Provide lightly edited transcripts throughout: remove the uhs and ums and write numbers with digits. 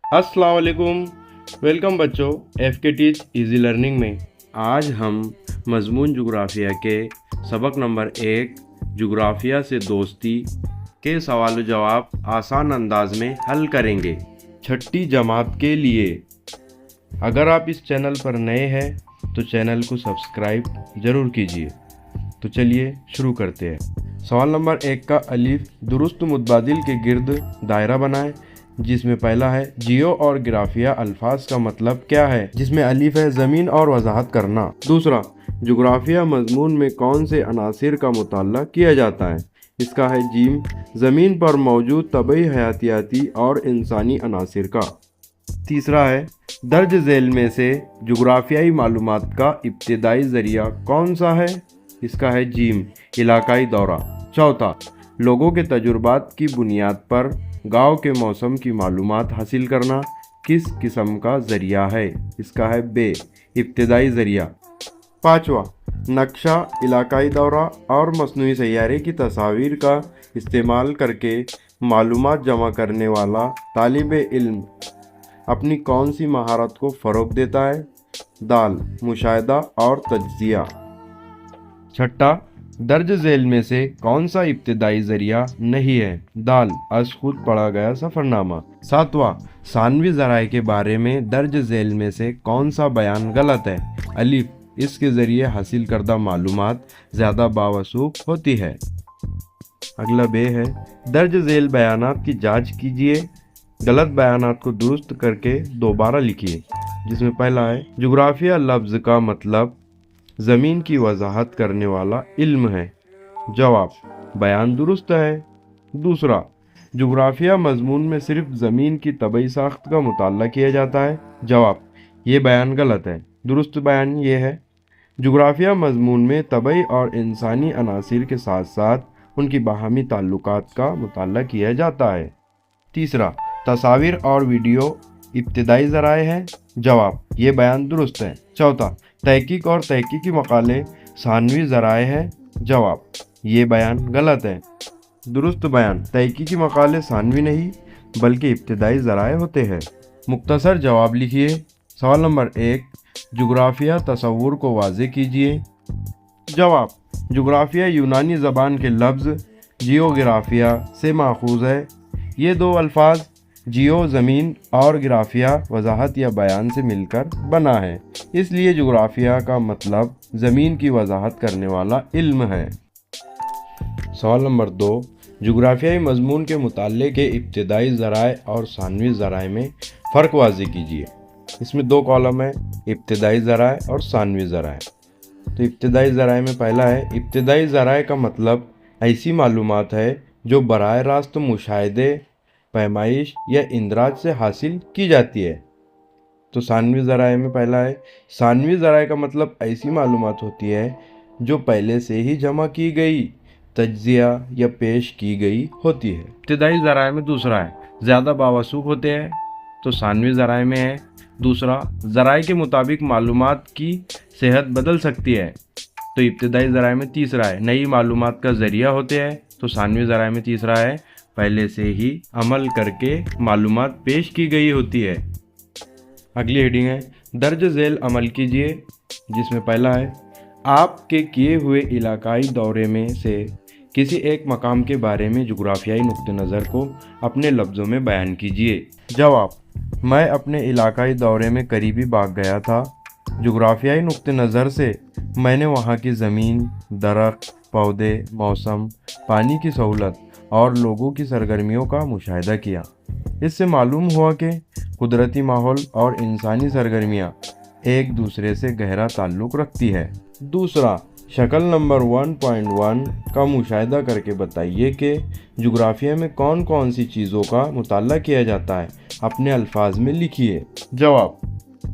अस्सलाम वालेकुम। वेलकम बच्चों, एफ के टीच इजी लर्निंग में आज हम मज़मून जुग्राफिया के सबक नंबर 1 जुग्राफिया से दोस्ती के सवाल जवाब आसान अंदाज में हल करेंगे। छठी जमात के लिए अगर आप इस चैनल पर नए हैं तो चैनल को सब्सक्राइब ज़रूर कीजिए। तो चलिए शुरू करते हैं। सवाल नंबर 1 का अलिफ दुरुस्त मुतबादिल के गिर्द दायरा बनाएं, जिसमें पहला है जियो और ग्राफिया अल्फाज का मतलब क्या है, जिसमें अलिफ है ज़मीन और वजाहत करना। दूसरा, जुग्राफिया मजमून में कौन से अनासिर का मुताला किया जाता है, इसका है जीम ज़मीन पर मौजूद तबई हयातियाती और इंसानी अनासिर का। तीसरा है दर्ज झेल में से जुग्राफियाई मालूमात का इब्तदाई ज़रिया कौन सा है, इसका है जीम इलाकाई दौरा। चौथा, लोगों के तजुर्बात की बुनियाद पर गांव के मौसम की मालूमात हासिल करना किस किस्म का ज़रिया है, इसका है बे इब्तदाई ज़रिया। पाँचवा, नक्शा इलाकाई दौरा और मसनूई सैयारे की तस्वीर का इस्तेमाल करके मालूमात जमा करने वाला तालिब इल्म अपनी कौन सी महारत को फ़रोग़ देता है, दाल मुशाहिदा और तज्ज़िया। छठा, दर्ज झेल में से कौन सा इब्तदाई ज़रिया नहीं है, दाल अज खुद पढ़ा गया सफ़रनामा। सातवां, सानवी ज़राए के बारे में दर्ज झेल में से कौन सा बयान गलत है, अलिफ इसके ज़रिए हासिल करदा मालूमात ज़्यादा बावसूख होती है। अगला बे है दर्ज झेल बयानात की जांच कीजिए, गलत बयानात को दुरुस्त करके दोबारा लिखिए, जिसमें पहला है जुग्राफिया लफ्ज़ का मतलब ज़मीन की वजाहत करने वाला इल्म है, जवाब बयान दुरुस्त है। दूसरा, जुग्राफिया मजमून में सिर्फ ज़मीन की तबई साख्त का मुताला किया जाता है, जवाब ये बयान गलत है। दुरुस्त बयान ये है जुग्राफिया मजमून में तबई और इंसानी अनासिर के साथ साथ उनकी बाहमी ताल्लुकात का मुताला किया जाता है। तीसरा, तस्वीर और वीडियो इब्तदाई ज़राए हैं, जवाब ये बयान दुरुस्त है। चौथा, तहकीक और तहकीकी मकाले सानवी ज़राए हैं, जवाब ये बयान गलत है। दुरुस्त बयान तहकीकी मकाले सानवी नहीं बल्कि इब्तदाई ज़राए होते हैं। मुख्तसर जवाब लिखिए। सवाल नंबर 1, जुग्राफिया तसव्वुर को वाज़े कीजिए। जवाब जुग्राफिया यूनानी ज़बान के लफ्ज़ जियोग्राफिया से माखूज़ है। ये दो अल्फाज जियो ज़मीन और ग्राफिया वजाहत या बयान से मिलकर बना है, इसलिए जुग्राफिया का मतलब ज़मीन की वजाहत करने वाला इल्म है। सवाल नंबर 2, जुग्राफियाई मजमून के मुताले के इब्तदाई ज़राए और सानवी ज़राए में फ़र्क वाज़े कीजिए। इसमें दो कॉलम है, इब्तदाई ज़राए और सानवी ज़राए। तो इब्तदाई ज़राए में पहला है इब्तदाई ज़राए का मतलब ऐसी मालूमात है जो बराह रास्त मुशाहिदे, पैमाइश या इंदराज से हासिल की जाती है। तो सानवी ज़राए में पहला है सानवी ज़राए का मतलब ऐसी मालूमात होती है जो पहले से ही जमा की गई, तज्ज़िया या पेश की गई होती है। इब्तदाई ज़राए में दूसरा है ज़्यादा बावसूख होते हैं, तो सानवी ज़राए में है दूसरा ज़राए के मुताबिक मालूमात की सेहत बदल सकती है। तो इब्तदाई ज़राए में तीसरा है नई मालूमात का ज़रिया होते हैं, तो सानवी ज़राए में तीसरा है पहले से ही अमल करके मालूमात पेश की गई होती है। अगली हेडिंग है दर्ज झेल अमल कीजिए, जिसमें पहला है आपके किए हुए इलाकाई दौरे में से किसी एक मकाम के बारे में जुग्राफियाई नुक्ते नज़र को अपने लफ्ज़ों में बयान कीजिए। जवाब मैं अपने इलाकाई दौरे में करीबी बाग गया था। जुग्राफियाई नुक्ते नज़र से मैंने वहाँ की ज़मीन, दरख्त, पौधे, मौसम, पानी की सहूलत और लोगों की सरगर्मियों का मुशाहिदा किया। इससे मालूम हुआ कि कुदरती माहौल और इंसानी सरगर्मियाँ एक दूसरे से गहरा ताल्लुक़ रखती है। दूसरा, शक्ल नंबर 1.1 का मुशाहिदा करके बताइए कि जुग्राफिया में कौन कौन सी चीज़ों का मुताला किया जाता है, अपने अल्फाज में लिखिए। जवाब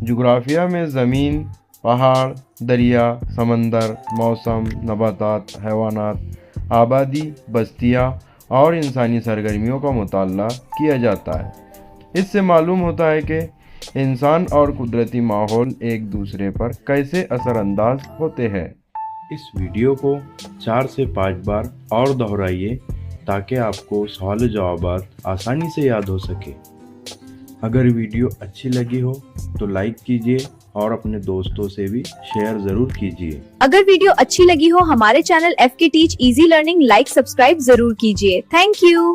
जुग्राफिया में ज़मीन, पहाड़, दरिया, समंदर, मौसम, नबातात, हैवानात, आबादी, बस्तियाँ और इंसानी सरगर्मियों का मुताला किया जाता है। इससे मालूम होता है कि इंसान और कुदरती माहौल एक दूसरे पर कैसे असरअंदाज होते हैं। इस वीडियो को 4 से 5 बार और दोहराइए ताकि आपको सवाल जवाबात आसानी से याद हो सके। اگر ویڈیو اچھی لگی ہو تو لائک کیجیے اور اپنے دوستوں سے بھی شیئر ضرور کیجیے۔ اگر ویڈیو اچھی لگی ہو ہمارے channel FK Teach Easy Learning like subscribe ضرور کیجیے۔ Thank you.